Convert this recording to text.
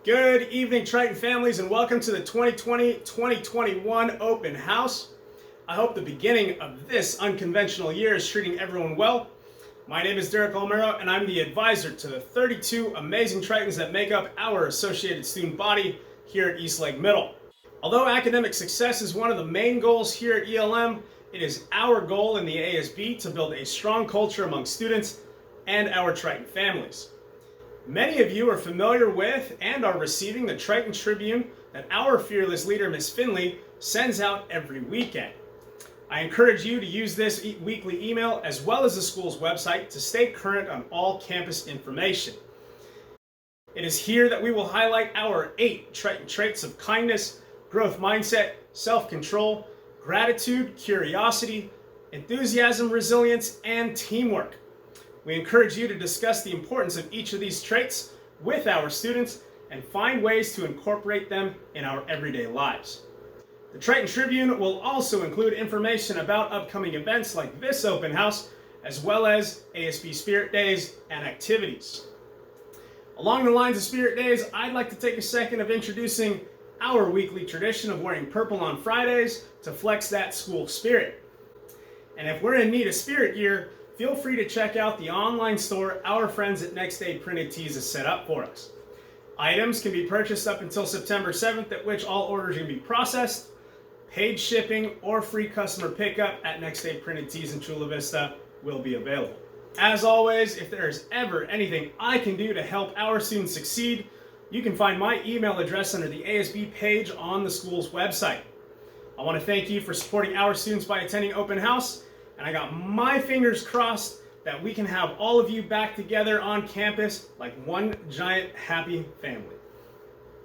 Good evening, Triton families, and welcome to the 2020-2021 Open House. I hope the beginning of this unconventional year is treating everyone well. My name is ALMERO, and I'm the advisor to the 32 amazing Tritons that make up our associated student body here at Eastlake Middle. Although academic success is one of the main goals here at ELM, it is our goal in the ASB to build a strong culture among students and our Triton families. Many of you are familiar with and are receiving the Triton Tribune that our fearless leader, Ms. Finley, sends out every weekend. I encourage you to use this weekly email as well as the school's website to stay current on all campus information. It is here that we will highlight our 8 Triton traits of kindness, growth mindset, self-control, gratitude, curiosity, enthusiasm, resilience, and teamwork. We encourage you to discuss the importance of each of these traits with our students and find ways to incorporate them in our everyday lives. The Triton Tribune will also include information about upcoming events like this open house, as well as ASB Spirit Days and activities. Along the lines of Spirit Days, I'd like to take a second of introducing our weekly tradition of wearing purple on Fridays to flex that school spirit. And if we're in need of spirit gear, feel free to check out the online store our friends at Next Day Printed Tees has set up for us. Items can be purchased up until September 7th, at which all orders can be processed. Paid shipping or free customer pickup at Next Day Printed Tees in Chula Vista will be available. As always, if there is ever anything I can do to help our students succeed, you can find my email address under the ASB page on the school's website. I want to thank you for supporting our students by attending Open House. And I got my fingers crossed that we can have all of you back together on campus like one giant happy family.